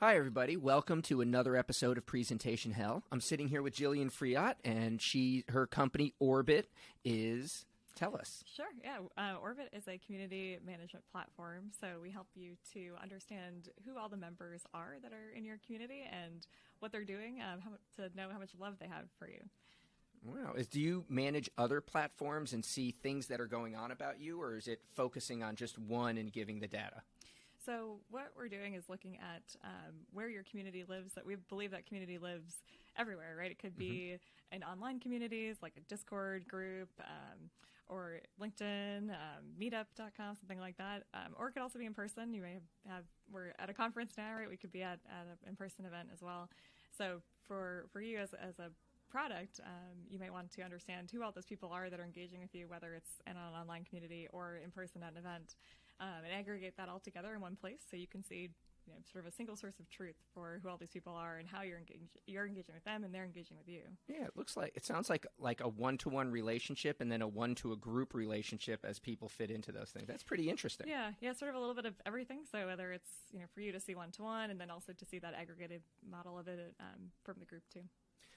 Hi, everybody. Welcome to another episode of Presentation Hell. I'm sitting here with Jillian Friot, and her company, Orbit, is... Tell us. Sure, yeah. Orbit is a community management platform, so we help you to understand who all the members are that are in your community and what they're doing, to know how much love they have for you. Wow. Do you manage other platforms and see things that are going on about you, or is it focusing on just one and giving the data? So what we're doing is looking at where your community lives, that we believe that community lives everywhere, right? It could be in online communities like a Discord group or LinkedIn, meetup.com, something like that. Or it could also be in person. You may have we're at a conference now, right? We could be at an in-person event as well. So for you as a product, you might want to understand who all those people are that are engaging with you, whether it's in an online community or in person at an event. And aggregate that all together in one place so you can see sort of a single source of truth for who all these people are and how you're engaging with them and they're engaging with you. Yeah, it sounds like a one-to-one relationship and then a one-to-a-group relationship as people fit into those things. That's pretty interesting. Yeah, sort of a little bit of everything. So whether it's for you to see one-to-one and then also to see that aggregated model of it from the group too.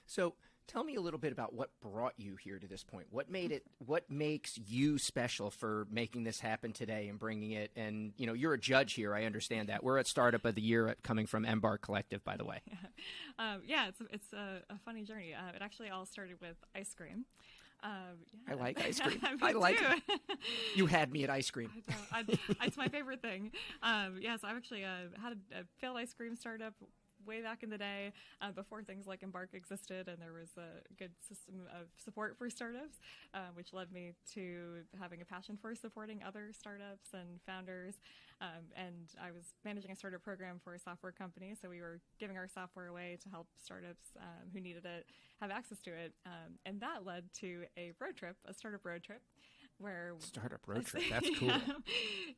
So tell me a little bit about what brought you here to this point. What makes you special for making this happen today and bringing it? And, you're a judge here. I understand that. We're at Startup of the Year coming from Embark Collective, by the way. It's a funny journey. It actually all started with ice cream. I like ice cream. I like it. You had me at ice cream. It's my favorite thing. So I've actually had a failed ice cream startup way back in the day, before things like Embark existed, and there was a good system of support for startups, which led me to having a passion for supporting other startups and founders. And I was managing a startup program for a software company, so we were giving our software away to help startups who needed it have access to it. And that led to a startup road trip. Startup road trip, that's cool.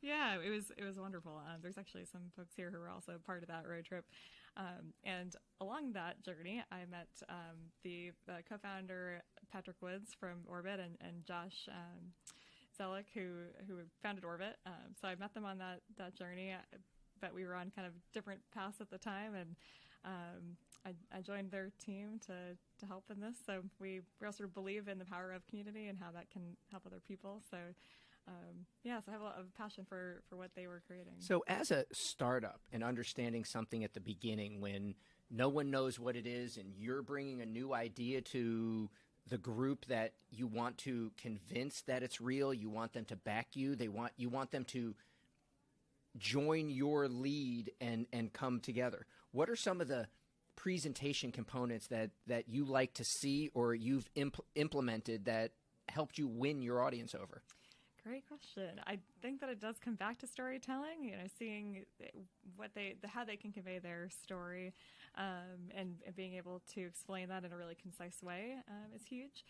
Yeah, it was wonderful. There's actually some folks here who were also part of that road trip. And along that journey, I met the co-founder Patrick Woods from Orbit and Josh Zellick, who founded Orbit. So I met them on that journey, but we were on kind of different paths at the time, and I joined their team to help in this. So we all sort of believe in the power of community and how that can help other people. So so I have a lot of passion for what they were creating. So as a startup and understanding something at the beginning when no one knows what it is and you're bringing a new idea to the group that you want to convince that it's real, you want them to back you, you want them to join your lead and come together. What are some of the presentation components that you like to see or you've implemented that helped you win your audience over? Great question. I think that it does come back to storytelling, seeing how they can convey their story, and being able to explain that in a really concise way is huge.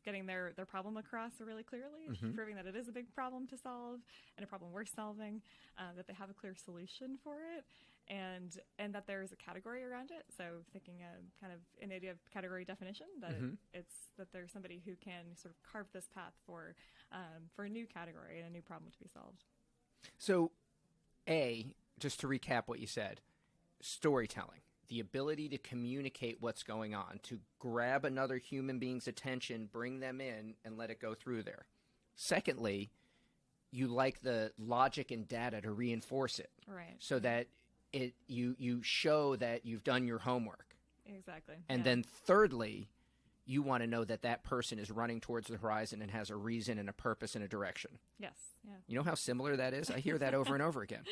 Getting their problem across really clearly, proving that it is a big problem to solve and a problem worth solving, that they have a clear solution for it, and that there's a category around it. So thinking kind of an idea of category definition, that that there's somebody who can sort of carve this path for a new category and a new problem to be solved. So, just to recap what you said, storytelling, the ability to communicate what's going on, to grab another human being's attention, bring them in, and let it go through there. Secondly, you like the logic and data to reinforce it, right? So that you show that you've done your homework. Exactly. And then thirdly, you want to know that person is running towards the horizon and has a reason and a purpose and a direction. Yes. Yeah. You know how similar that is? I hear that over and over again.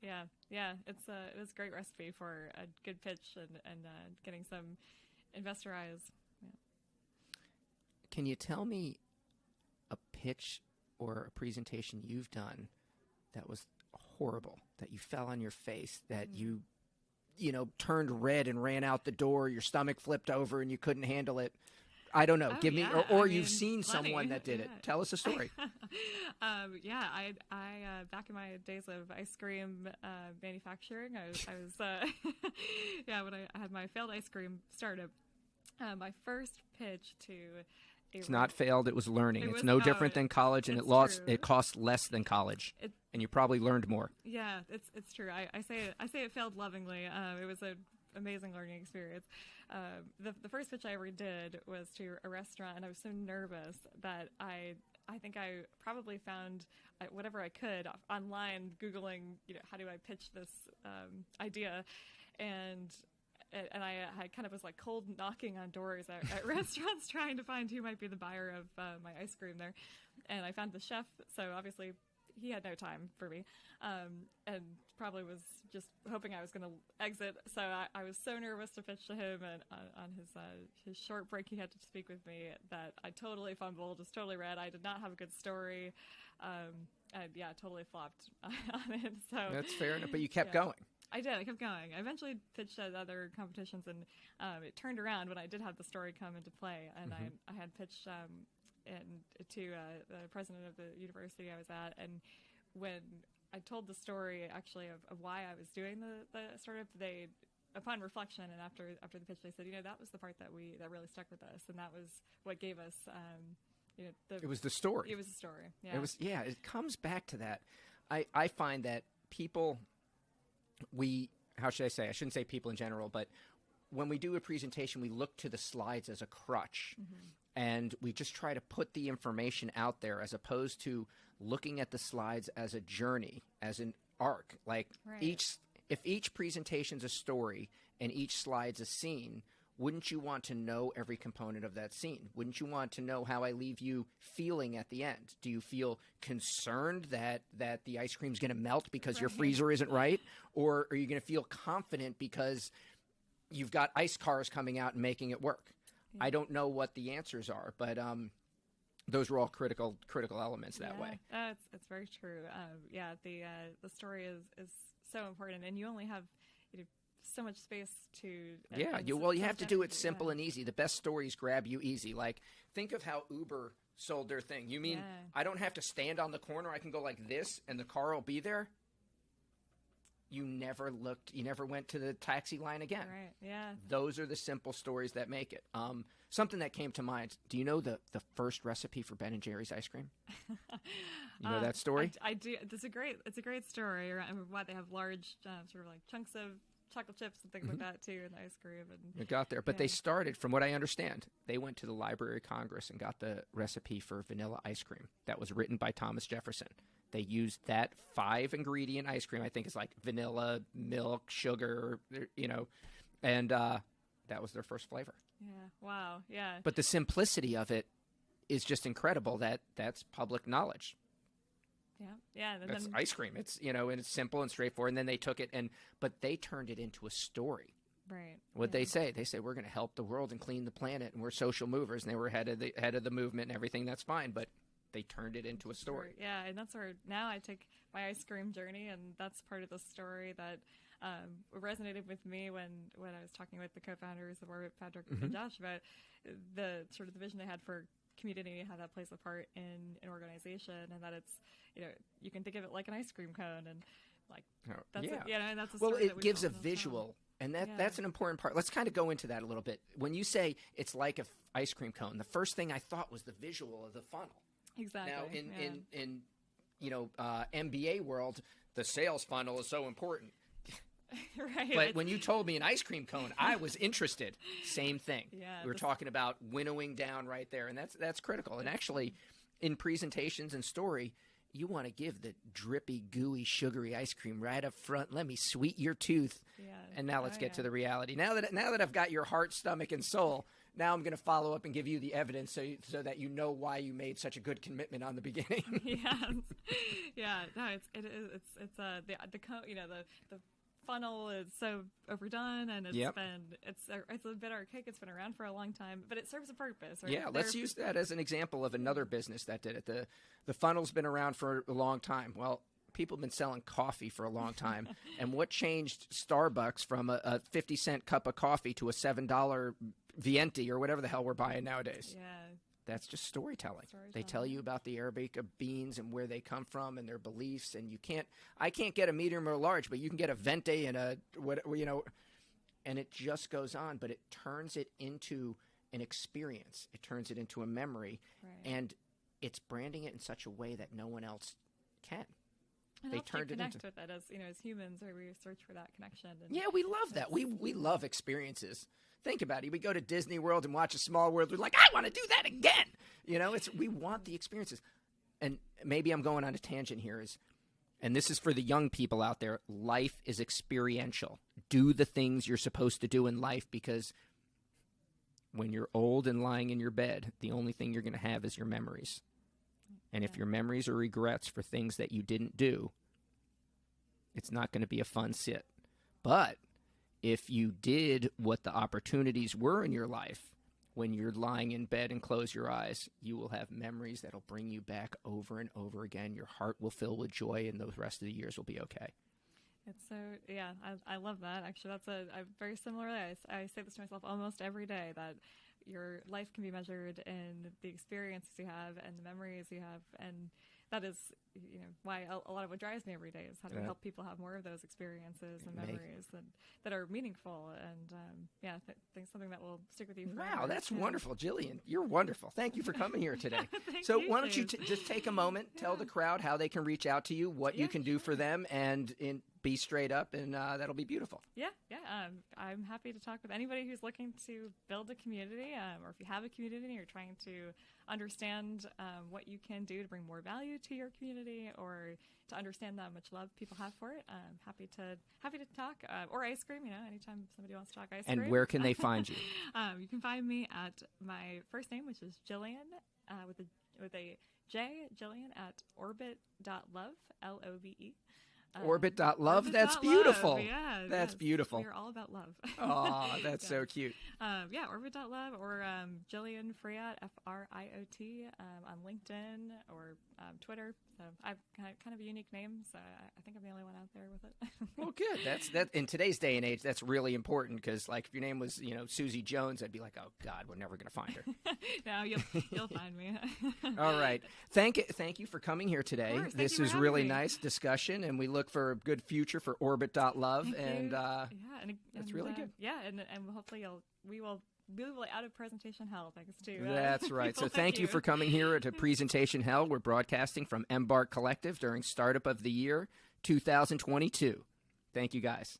Yeah. It was a great recipe for a good pitch and getting some investor eyes. Yeah. Can you tell me a pitch or a presentation you've done that was horrible, that you fell on your face, that you turned red and ran out the door, your stomach flipped over and you couldn't handle it? I don't know. Give me, or you've seen someone that did it. Tell us a story. I back in my days of ice cream manufacturing, I was when I had my failed ice cream startup. My first pitch to It's not failed. It was learning. It It's was- no oh, different than college, and it's it true. costs less than college, and you probably learned more. Yeah, it's true. I say it failed lovingly. It was an amazing learning experience. The first pitch I ever did was to a restaurant, and I was so nervous that I think I probably found whatever I could online, Googling, how do I pitch this idea, and I kind of was like cold knocking on doors at restaurants trying to find who might be the buyer of my ice cream there. And I found the chef, so obviously he had no time for me, and probably was just hoping I was going to exit. So I was so nervous to pitch to him, and on his short break he had to speak with me, that I totally fumbled, just totally read. I did not have a good story, and yeah, totally flopped on it. So That's fair enough, but you kept going. I did. I kept going. I eventually pitched at other competitions, and it turned around when I did have the story come into play. And I had pitched to the president of the university I was at, and when I told the story actually of why I was doing the startup, they, upon reflection and after the pitch, they said, that was the part that really stuck with us, and that was what gave us. It was the story. It was the story. Yeah. It comes back to that. I find that people. How should I say? I shouldn't say people in general, but when we do a presentation, we look to the slides as a crutch, and we just try to put the information out there as opposed to looking at the slides as a journey, as an arc. Like if each presentation's a story and each slide's a scene, wouldn't you want to know every component of that scene? Wouldn't you want to know how I leave you feeling at the end? Do you feel concerned that the ice cream's going to melt because your freezer isn't right? Or are you going to feel confident because you've got ice cars coming out and making it work? Yeah. I don't know what the answers are, but those were all critical elements that way. It's very true. The story is so important, and you only have so much space to you have to do it simple and easy. The best stories grab you easy. Like, think of how Uber sold their thing. You mean I don't have to stand on the corner, I can go like this and the car will be there? You never went to the taxi line again. Right. Yeah. Those are the simple stories that make it. Something that came to mind, do you know the first recipe for Ben & Jerry's ice cream? You know that story? I do. It's a great story. I mean, why they have large sort of like chunks of chocolate chips and things like that too in the ice cream. And it got there, but they started, from what I understand, they went to the Library of Congress and got the recipe for vanilla ice cream that was written by Thomas Jefferson. They used that 5-ingredient ice cream. I think it's like vanilla, milk, sugar, and that was their first flavor. Yeah. Wow. Yeah. But the simplicity of it is just incredible. That's public knowledge. Yeah. That's ice cream. It's and it's simple and straightforward. And then they took it but they turned it into a story. Right. What they say? They say we're going to help the world and clean the planet, and we're social movers, and they were head of the movement and everything. That's fine, but they turned it into a story. Yeah, and that's where now I take my ice cream journey, and that's part of the story that resonated with me when I was talking with the co-founders of Orbit, Patrick and Josh, about the sort of the vision they had for community, how that plays a part in an organization, and that it's you can think of it like an ice cream cone, and like that's and that's a story it gives a visual. And that's an important part. Let's kind of go into that a little bit. When you say it's like an ice cream cone, the first thing I thought was the visual of the funnel. Exactly. Now, in MBA world, the sales funnel is so important. Right. But when you told me an ice cream cone, I was interested. Same thing. Yeah. We were talking about winnowing down right there, and that's critical. And actually, in presentations and story, you want to give the drippy, gooey, sugary ice cream right up front. Let me sweet your tooth. Yeah. And now let's get to the reality. Now that I've got your heart, stomach, and soul, now I'm going to follow up and give you the evidence so that you know why you made such a good commitment on the beginning. Yeah. No, it's the funnel is so overdone, and it's a bit archaic. It's been around for a long time, but it serves a purpose. Right? Yeah, let's use that as an example of another business that did it. The funnel's been around for a long time. Well, people have been selling coffee for a long time, and what changed Starbucks from a 50-cent cup of coffee to a $7 Venti or whatever the hell we're buying nowadays? Yeah. That's just storytelling. They tell you about the Arabica beans and where they come from and their beliefs, and I can't get a medium or a large, but you can get a Venti and and it just goes on, but it turns it into an experience. It turns it into a memory. Right. And it's branding it in such a way that no one else can. And They helps turned you it connect into- with it as as humans, or we search for that connection. And Yeah, we love that. We love experiences. Think about it. We go to Disney World and watch A Small World. We're like, I want to do that again. We want the experiences. And maybe I'm going on a tangent here. And this is for the young people out there. Life is experiential. Do the things you're supposed to do in life, because when you're old and lying in your bed, the only thing you're going to have is your memories. And if your memories are regrets for things that you didn't do, it's not going to be a fun sit. But if you did what the opportunities were in your life, when you're lying in bed and close your eyes, you will have memories that'll bring you back over and over again. Your heart will fill with joy, and the rest of the years will be okay. It's so, yeah, I love that. Actually, that's a very similar. I say this to myself almost every day, that your life can be measured in the experiences you have and the memories you have. And that is, why a lot of what drives me every day is how do we help people have more of those experiences and memories that are meaningful. And I think something that will stick with you forever. Wow, that's wonderful. Jillian, you're wonderful. Thank you for coming here today. Thank So you, why don't you James. just take a moment, tell the crowd how they can reach out to you, what you can do for them, and be straight up, and that'll be beautiful. Yeah. I'm happy to talk with anybody who's looking to build a community, or if you have a community and you're trying to understand what you can do to bring more value to your community, or to understand how much love people have for it. I'm happy to talk, or ice cream. Anytime somebody wants to talk ice cream. And where can they find you? You can find me at my first name, which is Jillian, with a J, Jillian, at orbit.love, LOVE. Orbit.love? That's Orbit.love, beautiful. Yeah, That's beautiful. We're all about love. Oh, that's so cute. Orbit.love, or Jillian Friot, Friot, on LinkedIn or Twitter. So I've kind of a unique name, so I think I'm the only one out there with it. Well, good. That's in today's day and age, that's really important, because like if your name was, Susie Jones, I'd be like, oh God, we're never going to find her. No, you'll find me. All right. Thank you for coming here today. Of course. Thank This you for was having really me. nice discussion, and we look for a good future for Orbit.love. Thank And you. that's really good. Yeah, and hopefully we will out of presentation hell, thanks to That's right. people So like thank you for coming here to Presentation Hell. We're broadcasting from Embark Collective during Startup of the Year 2022. Thank you, guys.